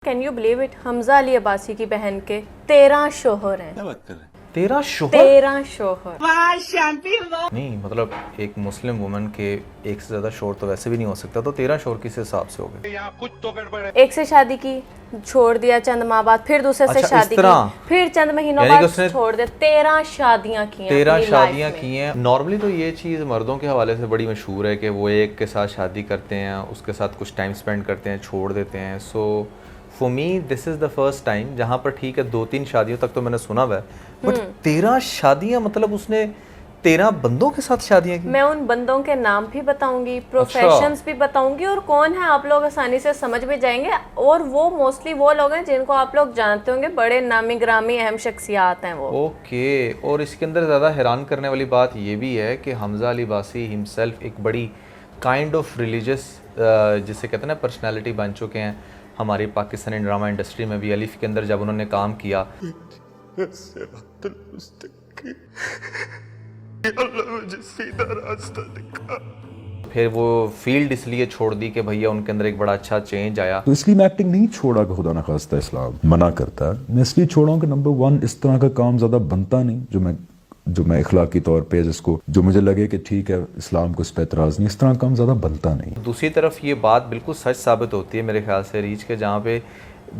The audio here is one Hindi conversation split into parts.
Can you believe it, Hamza Ali Abbasi की बहन के 13 शोहर हैं। क्या बात कर रहे हैं? 13 शोहर? 13 शोहर। नहीं मतलब एक मुस्लिम वुमन के एक से ज्यादा शोहर तो वैसे भी नहीं हो सकता, तो 13 शोहर किस हिसाब से हो गए? यहाँ कुछ तो गड़बड़ है। एक से शादी की, छोड़ दिया चंद माह बाद, फिर दूसरे से अच्छा, शादी इस तरह? की, फिर चंद महीनों यानी कि बाद उसने छोड़ दिया। 13 शादियां की हैं 13 अपनी शादियां लाइफ की में। हैं। नॉर्मली तो ये चीज़ मर्दों के हवाले से बड़ी मशहूर है कि वो एक के साथ शादी करते हैं, उसके साथ कुछ टाइम स्पेंड करते हैं, छोड़ देते हैं। So for me this is the first time जहाँ पर ठीक है 2-3 शादियों तक तो मैंने सुना हुआ है, बट 13 शादियां, मतलब उसने 13 बंदों के साथ शादियां की। मैं उन बंदों के नाम भी बताऊंगी, प्रोफेशंस भी बताऊंगी, और कौन है आप लोग आसानी से समझ में जाएंगे। और वो मोस्टली वो लोग हैं जिनको आप लोग जानते होंगे, बड़े नामी ग्रामी अहम शख्सियात हैं वो। ओके। और इसके अंदर ज़्यादा हैरान करने वाली बात ये भी है कि हमजा अली अब्बासी हिमसेल्फ एक बड़ी काइंड ऑफ रिलीजियस जिसे कहते हैं ना पर्सनालिटी बन चुके हैं। हमारी पाकिस्तानी ड्रामा इंडस्ट्री में भी अलिफ के अंदर जब उन्होंने काम किया, फिर वो फील्ड इसलिए छोड़ दी कि भैया उनके अंदर एक बड़ा अच्छा चेंज आया। तो इसलिए मैं एक्टिंग नहीं छोड़ा कि खुदा न खास्ता इस्लाम मना करता है। मैं इसलिए छोड़ा हूँ कि नंबर 1 इस तरह का काम ज़्यादा बनता नहीं जो मैं इखलाकी तौर पे जिसको जो मुझे लगे कि ठीक है इस्लाम को इस पर एतराज़ नहीं, इस तरह का काम ज़्यादा बनता नहीं। दूसरी तरफ ये बात बिल्कुल सच साबित होती है मेरे ख्याल से रीच के, जहाँ पे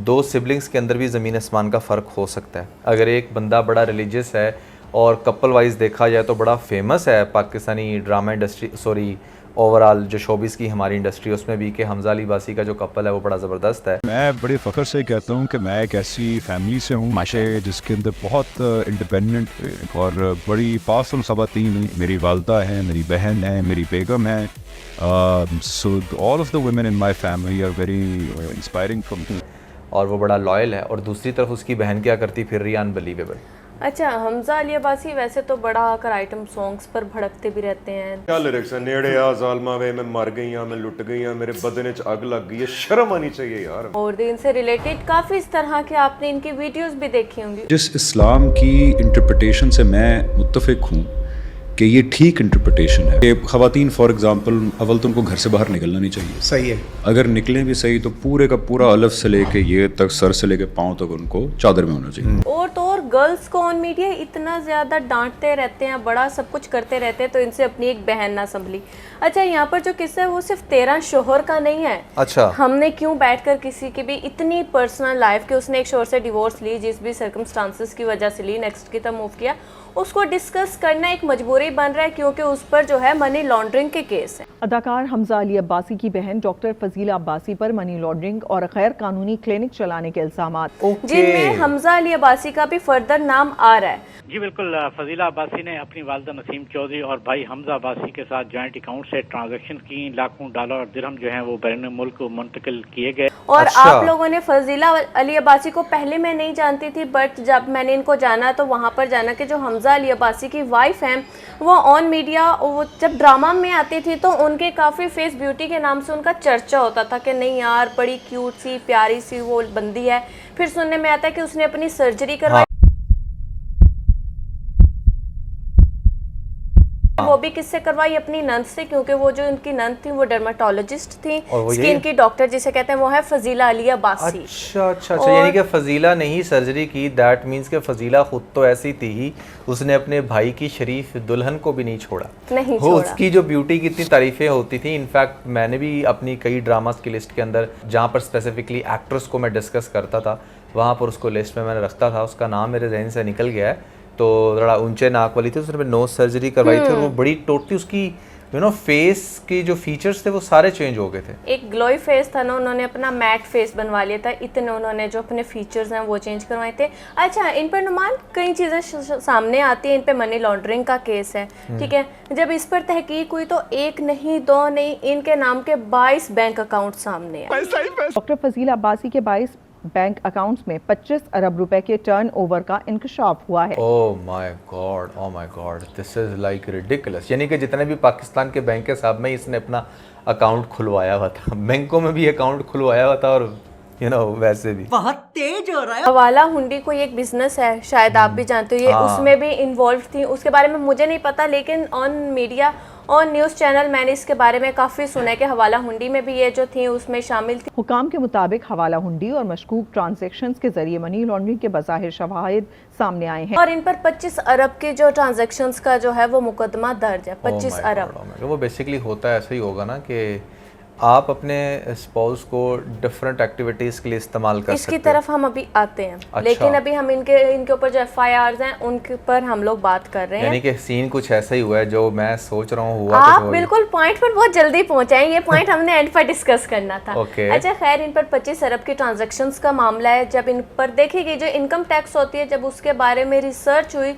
2 सिबलिंग्स के अंदर भी ज़मीन आसमान का फ़र्क हो सकता है। अगर एक बंदा बड़ा रिलीजियस है और कपल वाइज देखा जाए तो बड़ा फेमस है पाकिस्तानी ड्रामा इंडस्ट्री, ओवरऑल जो शोबिस की हमारी इंडस्ट्री, उसमें भी कि हमजा अली अब्बासी का जो कपल है वो बड़ा ज़बरदस्त है। मैं बड़े फ़ख्र से कहता हूँ कि मैं एक ऐसी फैमिली से हूँ माशे जिसके अंदर बहुत इंडिपेंडेंट और बड़ी पावरफुल ख़वातीन मेरी वालदा है, मेरी बहन है, मेरी बेगम है। So all of the women in my family are very inspiring for me. और वो बड़ा लॉयल है। और दूसरी तरफ उसकी बहन क्या करती फिर रही, अनबिलीवेबल। अच्छा, हमजा अली अब्बासी वैसे तो बड़ा आकर आइटम सॉन्ग्स पर भड़कते भी रहते हैं। क्या लिरिक्स है? नेड़े आ जालमा वे, मैं मर गई हां, मैं लुट गई हां, मेरे बदन च आग लग गई है। शर्म आनी चाहिए यार। और दिन से रिलेटेड काफी इस तरह के आपने इनकी वीडियोस भी देखी होंगी। जिस इस्लाम की इंटरप्रिटेशन से मैं मुत्तफिक हूँ कि ये ठीक इंटरप्रिटेशन है कि ख़वातीन फॉर एग्जांपल अव्वल तो उनको घर से बाहर निकलना नहीं चाहिए। सही है। अगर निकलें भी सही तो पूरे का पूरा अलफ से लेके ये तक, सर से लेके पाँव तक उनको चादर में होना चाहिए। और तो और गर्ल्स को ऑन मीडिया इतना ज़्यादा डांटते रहते हैं, बड़ा सब कुछ करते रहते हैं, तो इनसे अपनी एक बहन ना संभली। अच्छा, यहाँ पर जो किस्सा है वो सिर्फ 13 शोहर का नहीं है। अच्छा, हमने क्यों बैठकर किसी की भी इतनी पर्सनल लाइफ कि उसने एक शोहर से डिवोर्स ली, जिस भी सर्कमस्टांसेस की वजह से ली, नेक्स्ट की तरफ मूव किया, उसको डिस्कस करना एक मजबूरी बन रहा है क्योंकि उस पर जो है मनी लॉन्ड्रिंग के केस है। अदाकार हमजा अली अब्बासी की बहन डॉक्टर फजीला अब्बासी पर मनी लॉन्ड्रिंग और गैर कानूनी क्लिनिक चलाने के इल्जामात, जिनमें हमजा अली अब्बासी का भी फर्दर नाम आ रहा है। जी बिल्कुल, फजीला अब्बासी ने अपनी वालिदा नसीम चौधरी और भाई हमजा अब्बासी के साथ जॉइंट अकाउंट से ट्रांजैक्शन की। लाखों डॉलर और दिरहम जो हैं वो बैरून मुल्क को मुंतकिल किए गए। और अच्छा। आप लोगों ने फजीला अली अब्बासी को पहले मैं नहीं जानती थी, बट जब मैंने इनको जाना तो वहाँ पर जाना कि जो हमजा अली अब्बासी की वाइफ हैं वो ऑन मीडिया, वो जब ड्रामा में आती थी तो उनके काफ़ी फेस ब्यूटी के नाम से उनका चर्चा होता था कि नहीं यार बड़ी क्यूट सी प्यारी सी वो बंदी है। फिर सुनने में आता है कि उसने अपनी सर्जरी करवाई। वो भी किससे करवाई? अपनी नंद से, क्योंकि वो जो उनकी नंद थी वो डर्माटोलॉजिस्ट थी, और वो स्किन की डॉक्टर जिसे कहते हैं, वो है फजीला अली अब्बासी। अच्छा, यानी कि फजीला ने ही सर्जरी की। दैट मीन्स कि फजीला खुद तो ऐसी थी ही, उसने अपने भाई की शरीफ दुल्हन को भी नहीं छोड़ा। नहीं वो छोड़ा। उसकी जो ब्यूटी की इतनी तारीफें होती थी। इनफैक्ट मैंने भी अपनी कई ड्रामास की लिस्ट के अंदर जहाँ पर स्पेसिफिकली एक्ट्रेस को मैं डिस्कस करता था, वहाँ पर उसको लिस्ट में मैंने रखता था। उसका नाम मेरे जहन से निकल गया है। तो थोड़ा ऊंचे नाक वाली थी, उसने नोज सर्जरी करवाई थी और वो बड़ी टोटली उसकी फेस के जो फीचर्स थे वो सारे चेंज हो गए थे। एक ग्लोई फेस था ना, उन्होंने अपना मैट फेस बनवा लिया था। इतने उन्होंने जो अपने फीचर्स हैं वो चेंज करवाए थे। अच्छा, इन पर नुमान कई चीज़ें सामने आती हैं। इन पे मनी लॉन्ड्रिंग का केस है, ठीक है। जब इस पर तहकीक हुई तो 1 नहीं 2 नहीं, इनके नाम के 22 बैंक अकाउंट सामने आए। डॉक्टर फजीला अब्बासी के 22 बैंक अकाउंट्स में 25 अरब रुपए के टर्नओवर का इंकशाफ हुआ है। Oh my God, this is like ridiculous. यानी कि जितने भी पाकिस्तान के बैंक है साहब में इसने अपना अकाउंट खुलवाया हुआ था, बैंकों में भी अकाउंट खुलवाया हुआ था, और वैसे भी बहुत तेज हो रहा है। हवाला हुंडी कोई एक बिजनेस है, शायद आप भी जानते हो, ये उसमें भी इन्वॉल्व थी। उसके बारे में मुझे नहीं पता, लेकिन ऑन मीडिया और न्यूज़ चैनल मैंने इसके बारे में काफ़ी सुना है कि हवाला हुंडी में भी ये जो थी उसमें शामिल थी। हुकाम के मुताबिक हवाला हुंडी और मशकूक ट्रांजैक्शंस के जरिए मनी लॉन्ड्रिंग के बज़ाहिर शवाहिद सामने आए हैं और इन पर 25 अरब के जो ट्रांजैक्शंस का जो है वो मुकदमा दर्ज है। 25 Oh my Arab. God, oh my God. वो बेसिकली होता है ऐसा ही होगा ना कि आप अपने स्पाउस को डिफरेंट एक्टिविटीज़ के लिए इस्तेमाल कर सकते इसकी हो। तरफ हम अभी आते हैं। अच्छा। लेकिन अभी हम इनके ऊपर जो FIRs हैं उनके ऊपर हम लोग बात कर रहे हैं। यानी कि सीन कुछ ऐसा ही हुआ है जो मैं सोच रहा हूँ हुआ आप कुछ और ही। बिल्कुल पॉइंट पर बहुत जल्दी पहुंचे हैं। ये पॉइंट हमने एंड पर डिस्कस करना था। Okay. अच्छा खैर, इन पर 25 अरब की ट्रांजैक्शंस का मामला है। जब इन पर देखी गई जो इनकम टैक्स होती है, जब उसके बारे में रिसर्च हुई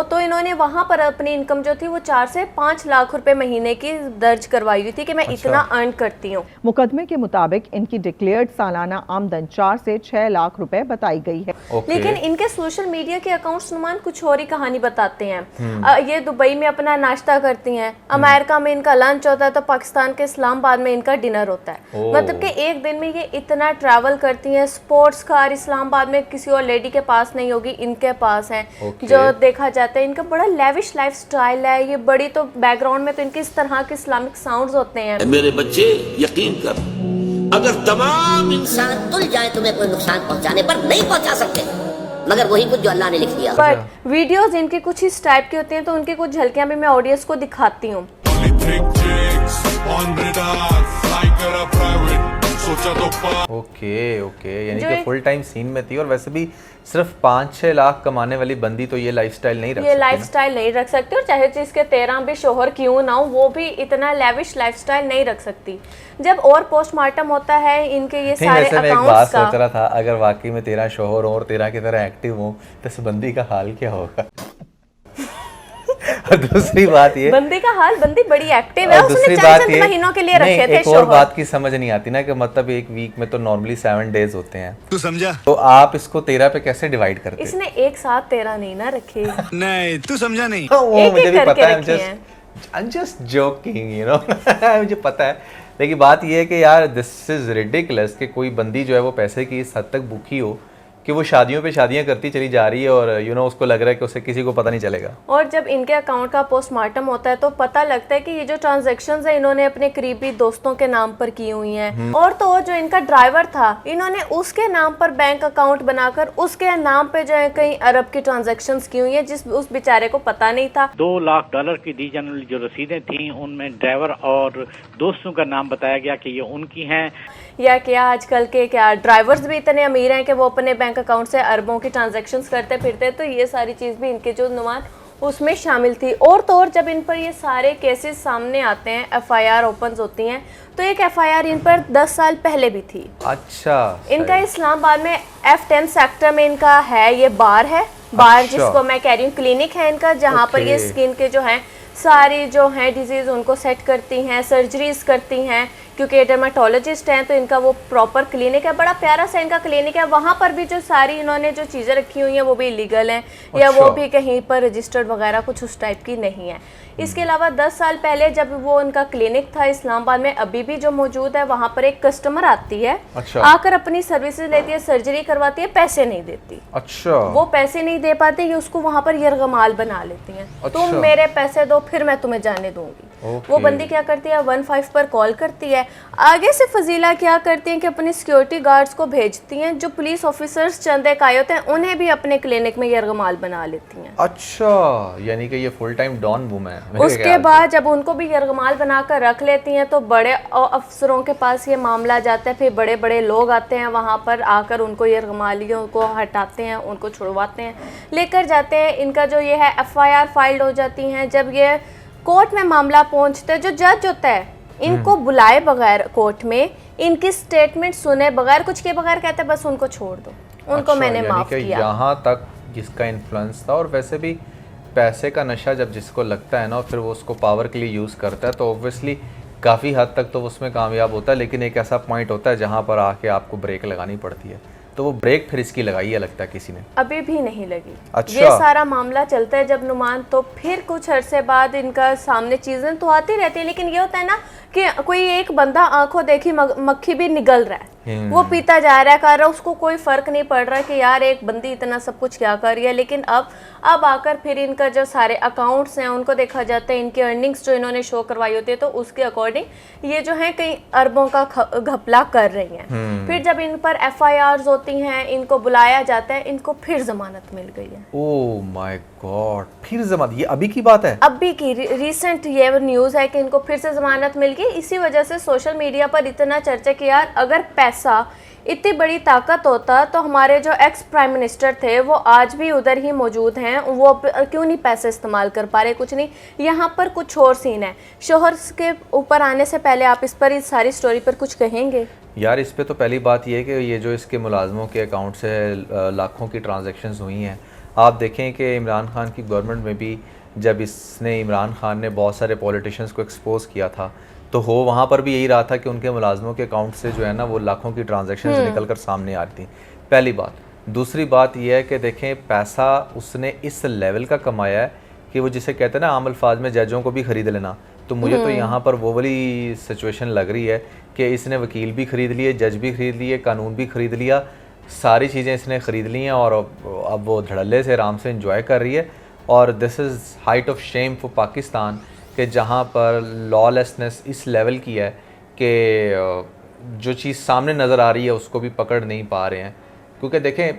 तो इन्होंने वहां पर अपनी इनकम जो थी वो 4 से 5 लाख रुपए महीने की दर्ज करवाई हुई थी कि मैं इतना अर्न करती हूँ। मुकदमे के मुताबिक इनकी डिक्लेयर्ड सालाना आमदन 4 से 6 लाख रुपए बताई गई है। Okay. लेकिन इनके सोशल मीडिया के अकाउंट्स नुमान कुछ और ही कहानी बताते हैं। ये दुबई में अपना नाश्ता करती हैं, अमेरिका में इनका लंच होता है, तो पाकिस्तान के इस्लामाबाद में इनका डिनर होता है। मतलब कि एक दिन में ये इतना ट्रैवल करती हैं। स्पोर्ट्स कार इस्लामाबाद में किसी और लेडी के पास नहीं होगी, इनके पास है। Okay. जो देखा जाता है इनका बड़ा लेविश लाइफ स्टाइल है। ये बड़ी तो बैकग्राउंड में तो इनके इस तरह के इस्लामिक साउंड्स होते हैं। मेरे बच्चे यकीन कर, अगर तमाम इंसान तुल जाए तुम्हें कोई नुकसान पहुंचाने पर नहीं पहुंचा सकते, मगर वही कुछ जो अल्लाह ने लिख दिया। पर वीडियोस इनके कुछ इस टाइप के होते हैं, तो उनकी कुछ झलकियां भी मैं ऑडियंस को दिखाती हूँ। ओके यानी कि फुल टाइम सीन में थी। और वैसे भी सिर्फ 5-6 लाख कमाने वाली बंदी तो ये लाइफस्टाइल नहीं रख ये सकती ना। लाइफस्टाइल नहीं रख सकती, और चाहे जिसके 13 भी शोहर क्यों ना हो, वो भी इतना लेविश लाइफस्टाइल नहीं रख सकती। जब और पोस्टमार्टम होता है इनके ये नहीं, सारे वैसे मैं एक बात अकाउंट्स का, सोच रहा था, अगर वाकई में 13 शोहर हो और 13 की तरह एक्टिव हो तो इस बंदी का हाल क्या होगा। और दूसरी बात ये, बंदी का हाल, बंदी बड़ी एक्टिव है, और उसने दूसरी 4 बात चंद ये, महीनों के लिए नहीं, रखे थे एक और शोहर। बात की समझ नहीं आती ना कि मतलब एक वीक में तो नॉर्मली 7 डेज होते हैं, तू समझा? तो आप इसको 13 पे कैसे डिवाइड करते? इसने एक साथ 13 नहीं ना रखे। नहीं, तू समझा नहीं। वो एक-एक मुझे भी करके पता है, रखे हैं। I'm just joking, you know। मुझे पता है, लेकिन बात ये है कि यार दिस इज रिडिकुलस कि कोई बंदी जो है वो पैसे की इस हद तक भूखी हो कि वो शादियों पे शादियां करती चली जा रही है और उसको लग रहा है कि उसे किसी को पता नहीं चलेगा। और जब इनके अकाउंट का पोस्टमार्टम होता है तो पता लगता है कि ये जो ट्रांजैक्शंस है इन्होंने अपने करीबी दोस्तों के नाम पर की हुई हैं। और तो और जो इनका ड्राइवर था, इन्होंने उसके नाम पर बैंक अकाउंट बनाकर उसके नाम पे जो है कई अरब की ट्रांजैक्शंस की हुई हैं, जिस उस बेचारे को पता नहीं था। $2 लाख की दी जाने वाली जो रसीदें थी उनमें ड्राइवर और दोस्तों का नाम बताया गया कि ये उनकी हैं। या क्या आजकल के ड्राइवर्स भी इतने अमीर हैं कि वो अपने बैंक अकाउंट से अरबों की ट्रांजैक्शंस करते फिरते, तो ये सारी चीज़ भी इनके जो नुमान उसमें शामिल थी। और तो और जब इन पर ये सारे केसेस सामने आते हैं, FIR ओपन होती हैं, तो एक FIR इन पर 10 साल पहले भी थी। अच्छा, इनका इस्लामाबाद में F10 सेक्टर में इनका है, ये बार है, बार अच्छा। जिसको मैं कह रही हूँ क्लिनिक है इनका, जहाँ पर ये ओके। स्किन के जो हैं सारी जो हैं डिजीज़ उनको सेट करती हैं, सर्जरीज करती हैं, क्योंकि ये डर्माटोलॉजिस्ट हैं, तो इनका वो प्रॉपर क्लिनिक है। बड़ा प्यारा सा इनका क्लिनिक है। वहाँ पर भी जो सारी इन्होंने जो चीज़ें रखी हुई हैं वो भी इलीगल हैं, या वो अच्छा। भी कहीं पर रजिस्टर्ड वगैरह कुछ उस टाइप की नहीं है। इसके अलावा 10 साल पहले जब वो उनका क्लिनिक था इस्लामाबाद में, अभी भी जो मौजूद है, वहाँ पर एक कस्टमर आती है, अच्छा। आकर अपनी सर्विसेज लेती है, सर्जरी करवाती है, पैसे नहीं देती। अच्छा, वो पैसे नहीं दे पाते, ये उसको वहाँ पर यरगमाल बना लेती हैं। अच्छा। तुम मेरे पैसे दो फिर मैं तुम्हें जाने दूंगी। ओके। वो बंदी क्या करती है, 15 पर कॉल करती है। आगे से फजीला क्या करती हैं कि अपनी सिक्योरिटी गार्ड्स को भेजती हैं, जो पुलिस ऑफिसर्स चंद एक आए होते हैं, उन्हें भी अपने क्लिनिक में यरगमाल बना लेती हैं। अच्छा, यानी कि ये फुल टाइम डॉन वुमन है। उसके बाद जब उनको भी यरगमाल बनाकर रख लेती हैं तो बड़े अफसरों के पास ये मामला जाता है। फिर बड़े बड़े लोग आते हैं वहाँ पर, आकर उनको यरगमालियों को हटाते हैं, उनको छुड़वाते हैं, लेकर जाते हैं। इनका जो ये है FIR फाइल्ड हो जाती हैं। जब ये कोर्ट में मामला पहुँचता है, जो जज होता है इनको बुलाए बगैर कोर्ट में, इनकी स्टेटमेंट सुने बगैर, कुछ के बगैर कहते हैं बस उनको छोड़ दो, उनको अच्छा, मैंने यानी माफ कि किया। यहाँ तक जिसका इन्फ्लुएंस था। और वैसे भी पैसे का नशा जब जिसको लगता है ना, फिर वो उसको पावर के लिए यूज़ करता है, तो ऑब्वियसली काफ़ी हद तक तो उसमें कामयाब होता है। लेकिन एक ऐसा पॉइंट होता है जहाँ पर आके आपको ब्रेक लगानी पड़ती है, तो वो ब्रेक फिर इसकी लगाई है लगता है किसी ने। अभी भी नहीं लगी। अच्छा। ये सारा मामला चलता है जब नुमान, तो फिर कुछ अरसे बाद इनका सामने चीजें तो आती रहती है, लेकिन ये होता है ना कि कोई एक बंदा आंखों देखी मक्खी भी निगल रहा है, वो पीता जा रहा है, कर रहा है, उसको कोई फर्क नहीं पड़ रहा कि यार एक बंदी इतना सब कुछ क्या कर रही है। लेकिन अब आकर फिर इनका जो सारे अकाउंट्स हैं उनको देखा जाता है, इनकी अर्निंग्स जो इन्होंने शो करवाई होती है, तो उसके अकॉर्डिंग ये जो है कई अरबों का घपला कर रही हैं। फिर जब इन पर FIRs होती हैं, इनको बुलाया जाता है, इनको फिर जमानत मिल गई है। ओह माय गॉड, फिर जमानत? ये अभी की बात है? अभी की रिसेंट ये न्यूज़ है कि इनको फिर से जमानत मिल गई। इसी वजह से सोशल मीडिया पर इतना चर्चा कि यार अगर पैसा इतनी बड़ी ताकत होता तो हमारे जो एक्स प्राइम मिनिस्टर थे वो आज भी उधर ही मौजूद हैं, वो क्यों नहीं पैसे इस्तेमाल कर पा रहे? कुछ नहीं, यहाँ पर कुछ और सीन है। शोहर के ऊपर आने से पहले आप इस पर, इस सारी स्टोरी पर कुछ कहेंगे? यार इस पे तो पहली बात ये है कि ये जो इसके मुलाजमों के अकाउंट से लाखों की ट्रांजैक्शंस हुई हैं। आप देखें कि इमरान खान की गवर्नमेंट में भी जब इसने, इमरान खान ने बहुत सारे पॉलिटिशियंस को एक्सपोज किया था, तो वहाँ पर भी यही रहा था कि उनके मुलाजमों के अकाउंट से जो है ना वो लाखों की ट्रांजैक्शंस निकल कर सामने आ रही थी। पहली बात। दूसरी बात यह है कि देखें पैसा उसने इस लेवल का कमाया है कि वो जिसे कहते हैं ना आम अल्फाज में जजों को भी ख़रीद लेना। तो मुझे तो यहाँ पर वो वाली सिचुएशन लग रही है कि इसने वकील भी ख़रीद लिए, जज भी ख़रीद लिए, कानून भी ख़रीद लिया, सारी चीज़ें इसने ख़रीद ली हैं और अब वो धड़ल्ले से आराम से इंजॉय कर रही है। और this is height of shame for Pakistan कि जहाँ पर लॉलेसनेस इस लेवल की है कि जो चीज़ सामने नज़र आ रही है उसको भी पकड़ नहीं पा रहे हैं। क्योंकि देखें,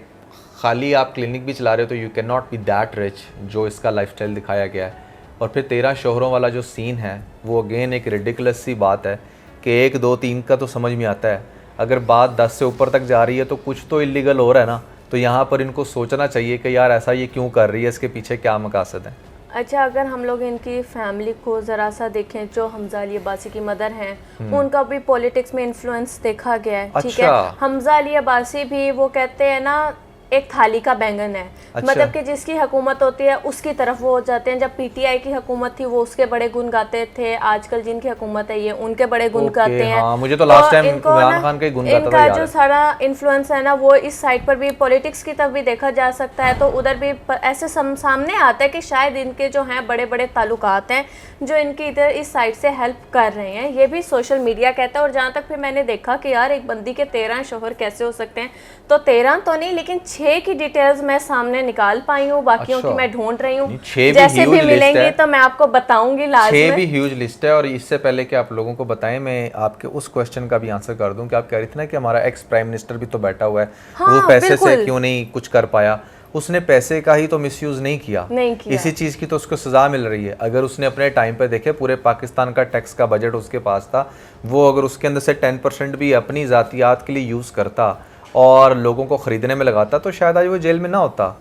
खाली आप क्लिनिक भी चला रहे हो तो you can not be that rich जो इसका लाइफस्टाइल दिखाया गया है। और फिर 13 शोहरों वाला जो सीन है वो अगेन एक रिडिकुलस सी बात है कि 1, 2, 3 का तो समझ में आता है, अगर बात 10 से ऊपर तक जा रही है तो कुछ तो इलीगल हो रहा है ना। तो यहाँ पर इनको सोचना चाहिए कि यार ऐसा ये क्यों कर रही है, इसके पीछे क्या मकासद है। अच्छा, अगर हम लोग इनकी फैमिली को ज़रा सा देखें, जो हमजा अली अब्बासी की मदर हैं, उनका भी पॉलिटिक्स में इन्फ्लुएंस देखा गया है। ठीक है, हमजा अली अब्बासी भी वो कहते हैं ना एक थाली का बैंगन है। अच्छा। मतलब कि जिसकी हुकूमत होती है उसकी तरफ वो हो जाते हैं। जब PTI की हुकूमत थी वो उसके बड़े गुण गाते थे, आजकल जिनकी हुकूमत है ये उनके बड़े गुण गाते हैं। हाँ, मुझे तो लास्ट टाइम इमरान खान के गुण गाता था इनका यार। जो सारा इन्फ्लुएंस है ना वो इस साइड पर भी, पॉलिटिक्स की तरफ भी देखा जा सकता है। तो उधर भी ऐसे सामने आता है कि शायद इनके जो हैं बड़े बड़े ताल्लुकात हैं जो इनकी इधर इस साइड से हेल्प कर रहे हैं। ये भी सोशल मीडिया कहता है। और जहाँ तक फिर मैंने देखा कि यार एक बंदी के 13 शोहर कैसे हो सकते हैं, तो 13 तो नहीं लेकिन 6 की डिटेल्स मैं सामने निकाल पाई हूँ, बाकियों की मैं ढूंढ रही हूँ। जैसे भी मिलेंगी तो मैं आपको बताऊंगी लास्ट में। 6 भी ह्यूज लिस्ट है। और इससे पहले कि आप लोगों को बताएं, मैं आपके उस क्वेश्चन का भी आंसर कर दूं कि आप कह रही थी ना कि हमारा एक्स प्राइम मिनिस्टर भी तो बैठा हुआ है, हाँ, वो पैसे से क्यों नहीं कुछ कर पाया। उसने पैसे का ही तो मिसयूज नहीं किया, इसी चीज़ की तो उसको सज़ा मिल रही है। अगर उसने अपने टाइम पे देखे, पूरे पाकिस्तान का टैक्स का बजट उसके पास था, वो अगर उसके अंदर से 10% भी अपनी ज़ातियात के लिए यूज़ करता और लोगों को ख़रीदने में लगाता तो शायद आज वो जेल में ना होता।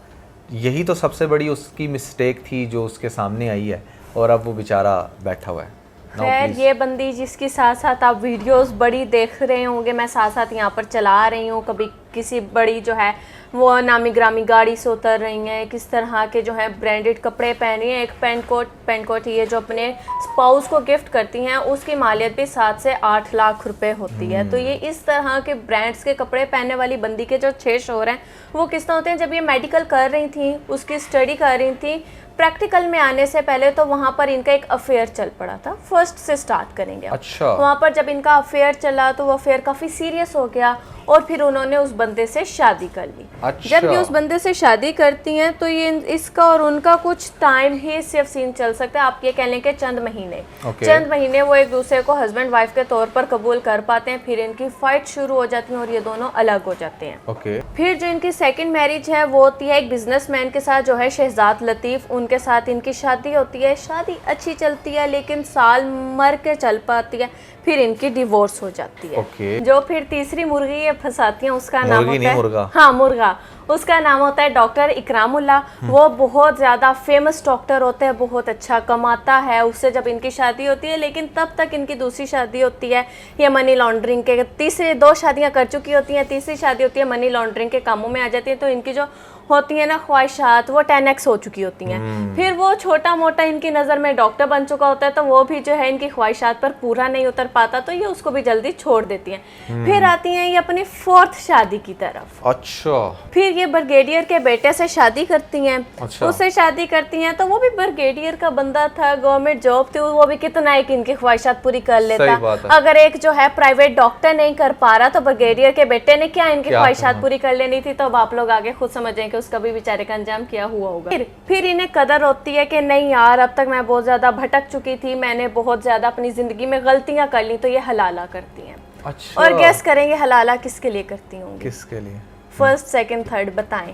यही तो सबसे बड़ी उसकी मिस्टेक थी जो उसके सामने आई है, और अब वो बेचारा बैठा हुआ है। खैर, ये बंदी जिसकी साथ साथ आप वीडियोस बड़ी देख रहे होंगे, मैं साथ साथ यहाँ पर चला रही हूँ, कभी किसी बड़ी जो है वो नामी ग्रामी गाड़ी से उतर रही हैं, किस तरह के जो है ब्रांडेड कपड़े पहन रही हैं। एक पेंट कोट ये जो अपने स्पाउस को गिफ्ट करती हैं उसकी मालियत भी 7 से 8 लाख रुपए होती है। तो ये इस तरह के ब्रांड्स के कपड़े पहनने वाली बंदी के जो 6 शोहर हैं वो किस तरह होते हैं। जब ये मेडिकल कर रही थी, उसकी स्टडी कर रही थी, प्रैक्टिकल में आने से पहले तो वहाँ पर इनका एक अफेयर चल पड़ा था। फर्स्ट से स्टार्ट करेंगे। अच्छा। वहाँ पर जब इनका अफेयर चला तो वो अफेयर काफ़ी सीरियस हो गया और फिर उन्होंने उस बंदे से शादी कर ली। अच्छा। जब ये उस बंदे से शादी करती हैं तो ये इसका और उनका कुछ टाइम ही सिर्फ सीन चल सकता है। आप ये कह लें कि चंद महीने। चंद महीने वो एक दूसरे को हस्बैंड वाइफ के तौर पर कबूल कर पाते हैं, फिर इनकी फाइट शुरू हो जाती है और ये दोनों अलग हो जाते हैं। फिर जो इनकी सेकंड मैरिज है वो होती है एक बिजनेसमैन के साथ जो है शहजाद लतीफ़, उनके साथ इनकी शादी होती है। शादी अच्छी चलती है लेकिन साल मर के चल पाती है, फिर इनकी डिवोर्स हो जाती है। जो फिर तीसरी मुर्गी ये फंसाती हैं उसका नाम होता है मुर्गा। हाँ, मुर्गा। उसका नाम होता है डॉक्टर इकरामुल्ला। वो बहुत ज़्यादा फेमस डॉक्टर होते हैं, बहुत अच्छा कमाता है। उससे जब इनकी शादी होती है, लेकिन तब तक इनकी दूसरी शादी होती है ये मनी लॉन्ड्रिंग के, तीसरी 2 शादियां कर चुकी होती हैं, तीसरी शादी होती है मनी लॉन्ड्रिंग के कामों में आ जाती है। तो इनकी जो होती है ना ख्वाहिशात वो 10x हो चुकी होती हैं। फिर वो छोटा मोटा इनकी नज़र में डॉक्टर बन चुका होता है तो वो भी जो है इनकी ख्वाहिशात पर पूरा नहीं उतर पाता, तो ये उसको भी जल्दी छोड़ देती हैं। फिर आती हैं ये अपनी 4th शादी की तरफ। अच्छा। फिर ये ब्रिगेडियर के बेटे से शादी करती हैं। अच्छा। उससे शादी करती हैं तो वो भी ब्रिगेडियर का बंदा था, गवर्नमेंट जॉब थी, वो भी कितना एक इनकी ख्वाहिशात पूरी कर लेता। सही बात है। अगर एक जो है प्राइवेट डॉक्टर नहीं कर पा रहा तो ब्रिगेडियर के बेटे ने क्या इनकी क्या ख्वाहिशात करना? पूरी कर लेनी थी। तो अब आप लोग आगे खुद समझें कि उसका भी बेचारे का अंजाम क्या हुआ होगा। फिर इन्हें कदर होती है कि नहीं यार, अब तक मैं बहुत ज्यादा भटक चुकी थी, मैंने बहुत ज्यादा अपनी जिंदगी में गलतियां कर ली, तो ये हलाला करती हैं। अच्छा, और गैस करेंगे हलाला किसके लिए करती होंगी? किसके लिए? फर्स्ट, सेकंड, थर्ड बताएं।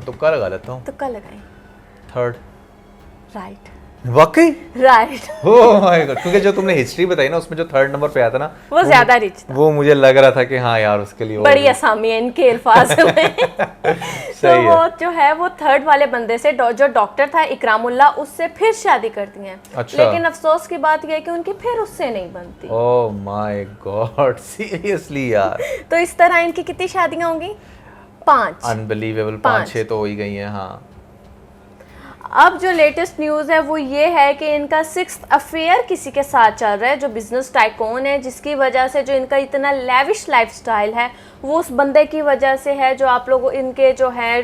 तुक्का लगा लेता हूँ। तुक्का लगाएं। थर्ड। राइट वाकई? राइट। ओह माय गॉड, क्योंकि जो तुमने हिस्ट्री बताई ना उसमें जो थर्ड नंबर पे आया था ना वो ज्यादा रिच था। वो मुझे लग रहा था कि हाँ यार उसके लिए बड़ी असामी है इनके अल्फाज में। तो सही वो है। जो है वो थर्ड वाले बंदे से जो डॉक्टर था इकरामुल्ला, उससे फिर शादी करती हैं। अच्छा। लेकिन अफसोस की बात यह है कि उनकी फिर उससे नहीं बनती। ओह माय गॉड, सीरियसली यार। तो इस तरह इनकी कितनी शादियां होंगी? 5। अनबिलीवेबल, 5। 5-6 तो हो ही गई हैं। हाँ, अब जो लेटेस्ट न्यूज़ है वो ये है कि इनका 6th अफेयर किसी के साथ चल रहा है जो बिजनेस टाइकून है, जिसकी वजह से जो इनका इतना लेविश लाइफस्टाइल है वो उस बंदे की वजह से है जो आप लोग इनके जो है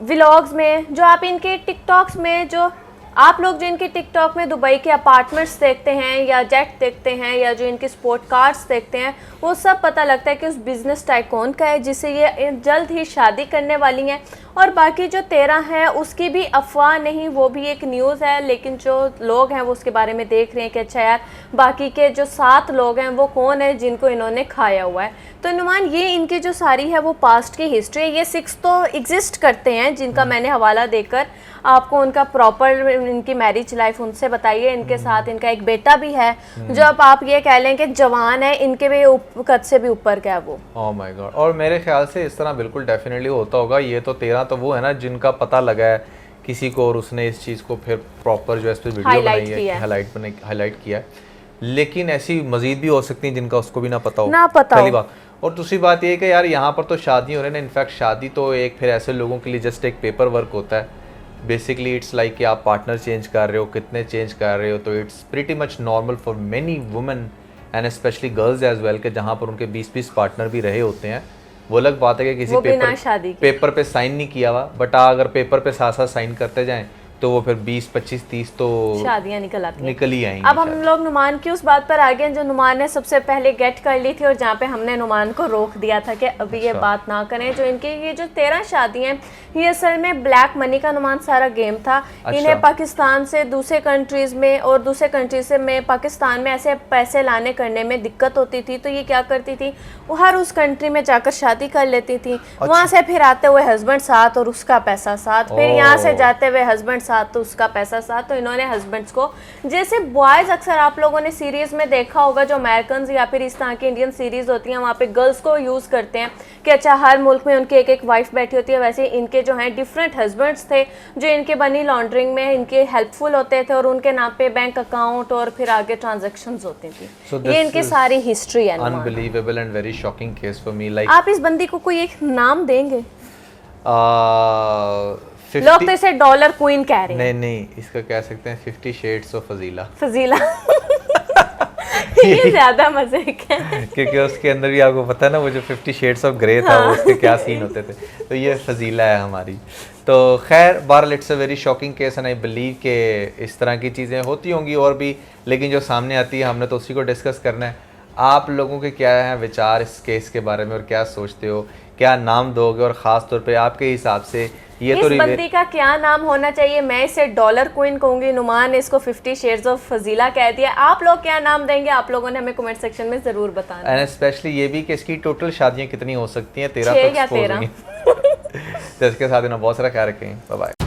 व्लॉग्स में, जो आप इनके टिकटॉक्स में, जो आप लोग जो इनके टिकटॉक में दुबई के अपार्टमेंट्स देखते हैं या जेट देखते हैं या जो इनके स्पोर्ट कार्स देखते हैं, वो सब पता लगता है कि उस बिजनेस टाइकून का है जिससे ये जल्द ही शादी करने वाली हैं। और बाकी जो 13 हैं उसकी भी अफवाह नहीं, वो भी एक न्यूज़ है, लेकिन जो लोग हैं वो उसके बारे में देख रहे हैं कि अच्छा यार बाकी के जो 7 लोग हैं वो कौन है जिनको इन्होंने खाया हुआ है। तो नुमान ये इनकी जो सारी है वो पास्ट की हिस्ट्री है। ये 6 तो एग्जिस्ट करते हैं जिनका मैंने हवाला देकर आपको उनका प्रॉपर इनकी मैरिज लाइफ उनसे बताइए। इनके साथ इनका एक बेटा भी है जो अब आप ये कह लें कि जवान है, इनके भी कद से भी ऊपर का है वो। Oh my God. और मेरे ख्याल से इस तरह बिल्कुल डेफिनेटली होता होगा। ये तो 13 तो वो है ना जिनका पता लगा है किसी को और उसने इस चीज़ को फिर प्रॉपर जो है इस पर वीडियो बनाई है, हाईलाइट किया है। लेकिन ऐसी मजीद भी हो सकती हैं जिनका उसको भी ना पता हो। पहली बात। और दूसरी बात ये है कि यार यहाँ पर तो शादी हो रही है ना, इनफैक्ट शादी तो एक फिर ऐसे लोगों के लिए जस्ट एक पेपर वर्क होता है। बेसिकली इट्स लाइक कि आप पार्टनर चेंज कर रहे हो, कितने चेंज कर रहे हो, तो it's pretty much normal for many women and specially girls as well के जहाँ पर उनके 20-20 पार्टनर भी रहे होते हैं। वो अलग बात है कि किसी पेपर पे साइन नहीं किया हुआ, बट अगर पेपर पे साथ साथ साइन करते जाएं तो वो फिर 20, 25, 30 तो शादियां निकल ही आएंगी। अब हम लोग नुमान की उस बात पर आ गए जो नुमान ने सबसे पहले गेट कर ली थी और जहाँ पे हमने नुमान को रोक दिया था कि अभी ये बात ना करें। जो इनके ये जो 13 शादियां हैं ये असल में ब्लैक मनी का नुमान सारा गेम था। इन्हें पाकिस्तान से दूसरे कंट्रीज में और दूसरे कंट्री से में पाकिस्तान में ऐसे पैसे लाने करने में दिक्कत होती थी, तो ये क्या करती थी, वो हर उस कंट्री में जाकर शादी कर लेती थी। वहाँ से फिर आते हुए हस्बैंड साथ और उसका पैसा साथ, फिर यहाँ से जाते हुए हस्बैंड साथ तो उसका पैसा साथ। तो इन्होंने हस्बैंड्स को, जैसे बॉयज़ अक्सर आप लोगों ने सीरीज़ में देखा होगा जो अमेरिकन या फिर इस तरह की इंडियन सीरीज़ होती हैं वहाँ पे गर्ल्स को यूज़ करते हैं कि अच्छा हर मुल्क में उनकी एक एक वाइफ बैठी होती है, वैसे इनके जो हैं डिफरेंट हस्बैंड्स थे जो इनके मनी लॉन्ड्रिंग में इनके हेल्पफुल होते थे और उनके नाम पे बैंक अकाउंट और फिर आगे ट्रांजेक्शंस होती थी। ये इनकी सारी हिस्ट्री है। Unbelievable and very shocking case for me. Like आप इस बंदी को कोई एक नाम देंगे? 50 लोग तो इसे डॉलर क्वीन कह रहे हैं। नहीं, इसका कह सकते हैं 50 शेड्स ऑफ फजीला। ये ज्यादा मजे का है क्योंकि उसके अंदर भी आपको पता है ना वो जो 50 शेड्स ऑफ ग्रे था वो उसके क्या सीन होते थे। तो ये फजीला है हमारी। तो खैर बहरहाल it's a very shocking case and I believe कि इस तरह की चीज़ें होती होंगी और भी, लेकिन जो सामने आती है हमने तो उसी को डिस्कस करना है। आप लोगों के क्या हैं विचार इस केस के बारे में और क्या सोचते हो, क्या नाम दोगे और ख़ास तौर पे आपके हिसाब से ये इस बंदी का क्या नाम होना चाहिए? मैं इसे डॉलर क्वीन कहूंगी, नुमान ने इसको 50 शेड्स ऑफ फजीला कह दिया। आप लोग क्या नाम देंगे? आप लोगों ने हमें कमेंट सेक्शन में जरूर बताना। एंड स्पेशली ये भी कि इसकी टोटल शादियां कितनी हो सकती हैं? 13 या 13। तो इसके साथ बहुत सारा ख्याल रखें। Bye bye.